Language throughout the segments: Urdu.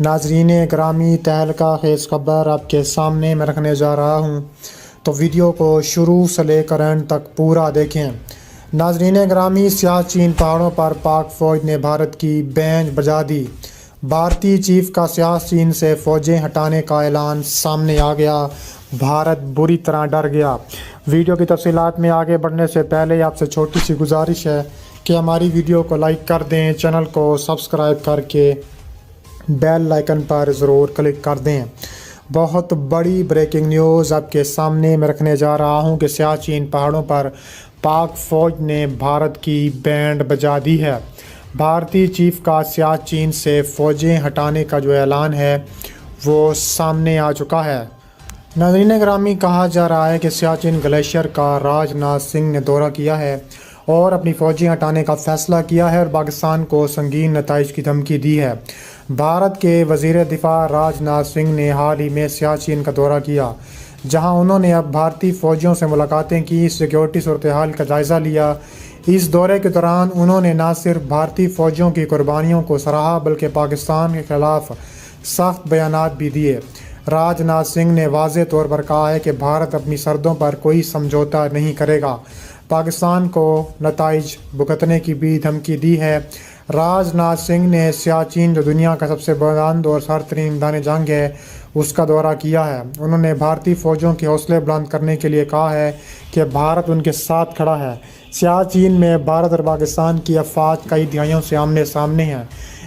ناظرین گرامی، تہلکہ خیز خبر آپ کے سامنے میں رکھنے جا رہا ہوں، تو ویڈیو کو شروع سے لے کر اینڈ تک پورا دیکھیں۔ ناظرین گرامی، سیاچین پہاڑوں پر پاک فوج نے بھارت کی بینج بجا دی۔ بھارتی چیف کا سیاچین سے فوجیں ہٹانے کا اعلان سامنے آ گیا۔ بھارت بری طرح ڈر گیا۔ ویڈیو کی تفصیلات میں آگے بڑھنے سے پہلے آپ سے چھوٹی سی گزارش ہے کہ ہماری ویڈیو کو لائک کر دیں، چینل کو سبسکرائب کر کے بیل آئیکن پر ضرور کلک کر دیں۔ بہت بڑی بریکنگ نیوز آپ کے سامنے میں رکھنے جا رہا ہوں کہ سیاچین پہاڑوں پر پاک فوج نے بھارت کی بینڈ بجا دی ہے۔ بھارتی چیف کا سیاچین سے فوجیں ہٹانے کا جو اعلان ہے وہ سامنے آ چکا ہے۔ ناظرین گرامی، کہا جا رہا ہے کہ سیاچین گلیشیئر کا راجناتھ سنگھ نے دورہ کیا ہے اور اپنی فوجیں ہٹانے کا فیصلہ کیا ہے اور پاکستان کو سنگین نتائج کی دھمکی دی ہے۔ بھارت کے وزیر دفاع راجناتھ سنگھ نے حال ہی میں سیاچین کا دورہ کیا، جہاں انہوں نے اب بھارتی فوجیوں سے ملاقاتیں کی، سیکیورٹی صورتحال کا جائزہ لیا۔ اس دورے کے دوران انہوں نے نہ صرف بھارتی فوجیوں کی قربانیوں کو سراہا بلکہ پاکستان کے خلاف سخت بیانات بھی دیے۔ راجناتھ سنگھ نے واضح طور پر کہا ہے کہ بھارت اپنی سرحدوں پر کوئی سمجھوتا نہیں کرے گا، پاکستان کو نتائج بھگتنے کی بھی دھمکی دی ہے۔ راجناتھ سنگھ نے سیاچین، جو دنیا کا سب سے بلند اور سرد ترین میدان جنگ ہے، اس کا دورہ کیا ہے۔ انہوں نے بھارتی فوجوں کے حوصلے بلند کرنے کے لیے کہا ہے کہ بھارت ان کے ساتھ کھڑا ہے۔ سیاچین میں بھارت اور پاکستان کی افواج کئی دہائیوں سے آمنے سامنے ہیں،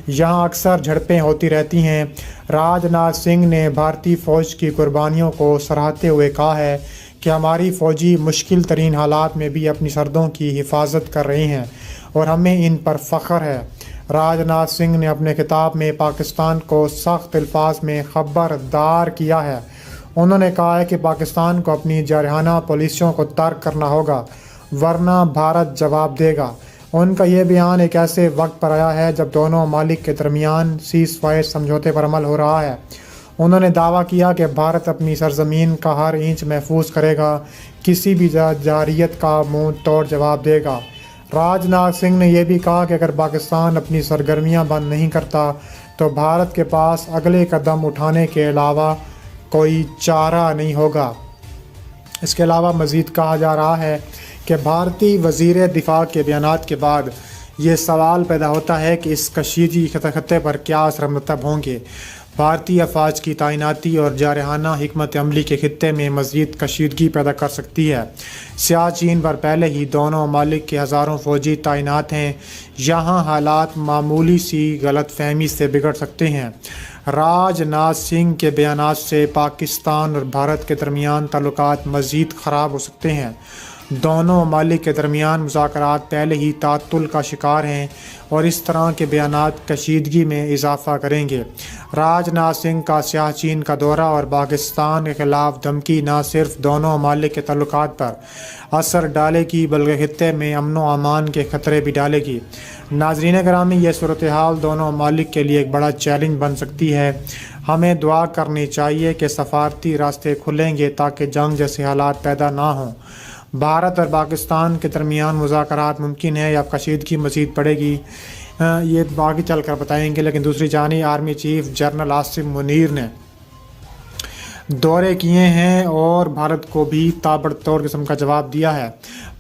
یہاں اکثر جھڑپیں ہوتی رہتی ہیں۔ راجناتھ سنگھ نے بھارتی فوج کی قربانیوں کو سراہتے ہوئے کہا ہے کہ ہماری فوجی مشکل ترین حالات میں بھی اپنی سرحدوں کی حفاظت کر رہے ہیں اور ہمیں ان پر فخر ہے۔ راجناتھ سنگھ نے اپنے خطاب میں پاکستان کو سخت الفاظ میں خبردار کیا ہے۔ انہوں نے کہا ہے کہ پاکستان کو اپنی جارحانہ پالیسیوں کو ترک کرنا ہوگا، ورنہ بھارت جواب دے گا۔ ان کا یہ بیان ایک ایسے وقت پر آیا ہے جب دونوں ممالک کے درمیان سیز فائر سمجھوتے پر عمل ہو رہا ہے۔ انہوں نے دعویٰ کیا کہ بھارت اپنی سرزمین کا ہر انچ محفوظ کرے گا، کسی بھی جارحیت کا منہ توڑ جواب دے گا۔ راجناتھ سنگھ نے یہ بھی کہا کہ اگر پاکستان اپنی سرگرمیاں بند نہیں کرتا تو بھارت کے پاس اگلے قدم اٹھانے کے علاوہ کوئی چارہ نہیں ہوگا۔ اس کے علاوہ مزید کہا جا رہا ہے کہ بھارتی وزیر دفاع کے بیانات کے بعد یہ سوال پیدا ہوتا ہے کہ اس کشیدگی خطے پر کیا اثر مرتب ہوں گے۔ بھارتی افواج کی تعیناتی اور جارحانہ حکمت عملی کے خطے میں مزید کشیدگی پیدا کر سکتی ہے۔ سیاچین پر پہلے ہی دونوں ممالک کے ہزاروں فوجی تعینات ہیں، یہاں حالات معمولی سی غلط فہمی سے بگڑ سکتے ہیں۔ راجناتھ سنگھ کے بیانات سے پاکستان اور بھارت کے درمیان تعلقات مزید خراب ہو سکتے ہیں۔ دونوں ممالک کے درمیان مذاکرات پہلے ہی تعطل کا شکار ہیں اور اس طرح کے بیانات کشیدگی میں اضافہ کریں گے۔ راجناتھ سنگھ کا سیاچین کا دورہ اور پاکستان کے خلاف دھمکی نہ صرف دونوں ممالک کے تعلقات پر اثر ڈالے گی بلکہ خطے میں امن و امان کے خطرے بھی ڈالے گی۔ ناظرین گرامی، یہ صورتحال دونوں ممالک کے لیے ایک بڑا چیلنج بن سکتی ہے۔ ہمیں دعا کرنی چاہیے کہ سفارتی راستے کھلیں گے تاکہ جنگ جیسے حالات پیدا نہ ہوں۔ بھارت اور پاکستان کے درمیان مذاکرات ممکن ہے یا کشیدگی مزید بڑھے گی، یہ آگے چل کر بتائیں گے۔ لیکن دوسری جانب army chief general Asim Munir نے دورے کیے ہیں اور بھارت کو بھی تابڑتوڑ قسم کا جواب دیا ہے۔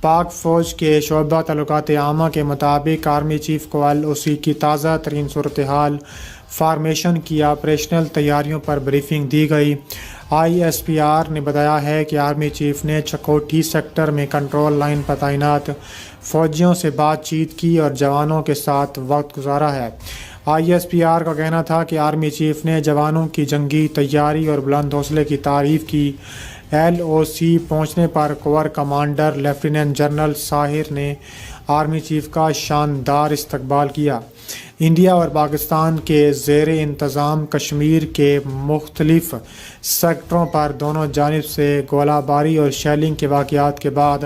پاک فوج کے شعبہ تعلقات عامہ کے مطابق آرمی چیف کو LOC کی تازہ ترین صورتحال فارمیشن کی آپریشنل تیاریوں پر بریفنگ دی گئی۔ ISPR نے بتایا ہے کہ آرمی چیف نے چکوٹھی سیکٹر میں کنٹرول لائن پر تعینات فوجیوں سے بات چیت کی اور جوانوں کے ساتھ وقت گزارا ہے۔ ISPR کا کہنا تھا کہ آرمی چیف نے جوانوں کی جنگی تیاری اور بلند حوصلے کی تعریف کی۔ LOC پہنچنے پر کور کمانڈر لیفٹیننٹ جنرل ساحر نے آرمی چیف کا شاندار استقبال کیا۔ انڈیا اور پاکستان کے زیر انتظام کشمیر کے مختلف سیکٹروں پر دونوں جانب سے گولہ باری اور شیلنگ کے واقعات کے بعد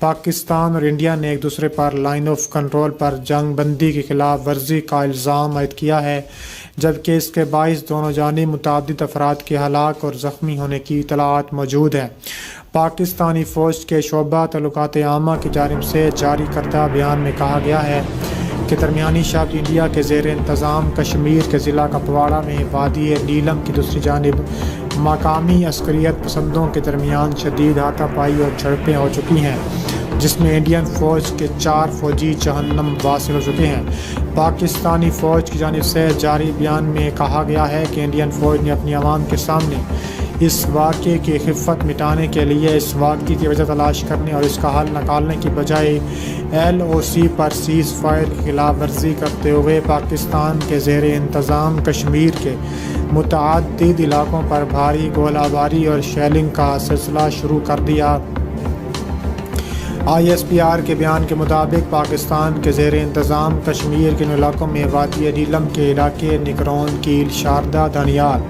پاکستان اور انڈیا نے ایک دوسرے پر لائن آف کنٹرول پر جنگ بندی کی خلاف ورزی کا الزام عائد کیا ہے، جبکہ اس کے باعث دونوں جانب متعدد افراد کے ہلاک اور زخمی ہونے کی اطلاعات موجود ہیں۔ پاکستانی فوج کے شعبہ تعلقات عامہ کی جانب سے جاری کردہ بیان میں کہا گیا ہے کہ درمیانی شرق انڈیا کے زیر انتظام کشمیر کے ضلع کپواڑہ میں وادی نیلم کی دوسری جانب مقامی عسکریت پسندوں کے درمیان شدید ہاتھا پائی اور جھڑپیں ہو چکی ہیں، جس میں انڈین فوج کے 4 فوجی جہنم واصل ہو چکے ہیں۔ پاکستانی فوج کی جانب سے جاری بیان میں کہا گیا ہے کہ انڈین فوج نے اپنی عوام کے سامنے اس واقعے کی خفت مٹانے کے لیے اس واقعے کی وجہ تلاش کرنے اور اس کا حل نکالنے کی بجائے LOC پر سیز فائر کی خلاف ورزی کرتے ہوئے پاکستان کے زیر انتظام کشمیر کے متعدد علاقوں پر بھاری گولہ باری اور شیلنگ کا سلسلہ شروع کر دیا۔ ISPR کے بیان کے مطابق پاکستان کے زیر انتظام کشمیر کے علاقوں میں وادی نیلم کے علاقے نگرون، کیل، شاردہ، دھنیال،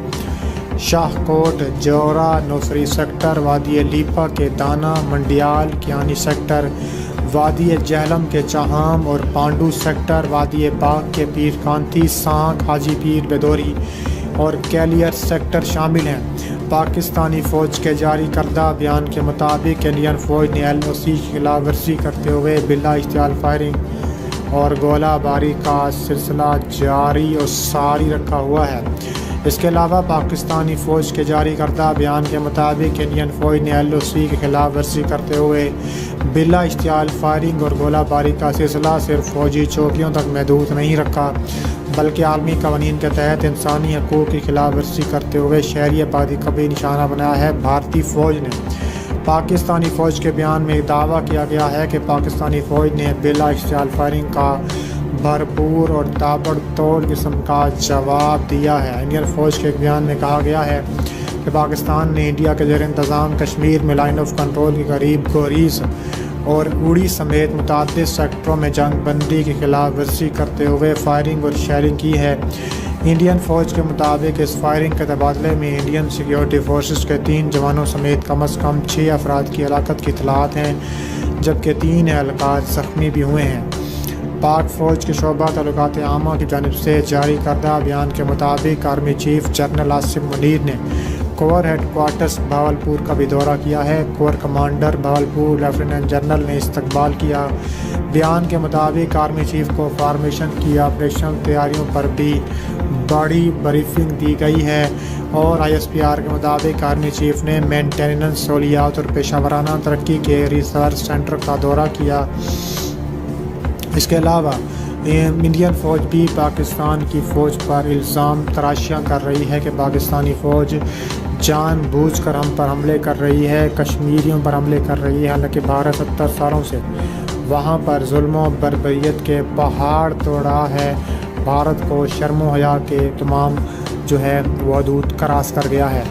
شاہ کوٹ، جورا، نوسری سیکٹر، وادی لیپا کے دانا، منڈیال، کیانی سیکٹر، وادی جہلم کے چاہام اور پانڈو سیکٹر، وادی باغ کے پیر کانتی، سانک، حاجی پیر بیدوری اور کیلیر سیکٹر شامل ہیں۔ پاکستانی فوج کے جاری کردہ بیان کے مطابق انڈین فوج نے LOC کی خلاف ورزی کرتے ہوئے بلا اشتعال فائرنگ اور گولہ باری کا سلسلہ جاری اور ساری رکھا ہوا ہے۔ اس کے علاوہ پاکستانی فوج کے جاری کردہ بیان کے مطابق انڈین فوج نے LOC کی خلاف ورزی کرتے ہوئے بلا اشتعال فائرنگ اور گولہ باری کا سلسلہ صرف فوجی چوکیوں تک محدود نہیں رکھا، بلکہ عالمی قوانین کے تحت انسانی حقوق کی خلاف ورزی کرتے ہوئے شہری آبادی کا بھی نشانہ بنایا ہے۔ بھارتی فوج نے پاکستانی فوج کے بیان میں دعویٰ کیا گیا ہے کہ پاکستانی فوج نے بلا اشتعال فائرنگ کا بھرپور اور تابڑ توڑ قسم کا جواب دیا ہے۔ انڈین فوج کے ایک بیان میں کہا گیا ہے کہ پاکستان نے انڈیا کے زیر انتظام کشمیر میں لائن آف کنٹرول کے قریب گوریز اور اڑی سمیت متعدد سیکٹروں میں جنگ بندی کی خلاف ورزی کرتے ہوئے فائرنگ اور شیلنگ کی ہے۔ انڈین فوج کے مطابق اس فائرنگ کے تبادلے میں انڈین سیکیورٹی فورسز کے 3 جوانوں سمیت کم از کم 6 افراد کی ہلاکت کی اطلاعات ہیں، جبکہ 3 اہلکار زخمی بھی ہوئے ہیں۔ پاک فوج کے شعبہ تعلقات عامہ کی جانب سے جاری کردہ بیان کے مطابق army chief general Asim Munir نے کور ہیڈ کوارٹرز بھاولپور کا بھی دورہ کیا ہے۔ Corps commander Bahawalpur lieutenant general نے استقبال کیا۔ بیان کے مطابق آرمی چیف کو فارمیشن کی آپریشنل تیاریوں پر بھی بڑی بریفنگ دی گئی ہے اور ISPR کے مطابق آرمی چیف نے مینٹیننس، سہولیات اور پیشہ ورانہ ترقی کے ریسرچ سینٹر کا دورہ کیا۔ اس کے علاوہ انڈین فوج بھی پاکستان کی فوج پر الزام تراشیاں کر رہی ہے کہ پاکستانی فوج جان بوجھ کر ہم پر حملے کر رہی ہے، کشمیریوں پر حملے کر رہی ہے، حالانکہ بھارت 70 سالوں سے وہاں پر ظلم و بربریت کے پہاڑ توڑا ہے۔ بھارت کو شرم و حیا کے تمام جو ہے وہ حدود کراس کر گیا ہے۔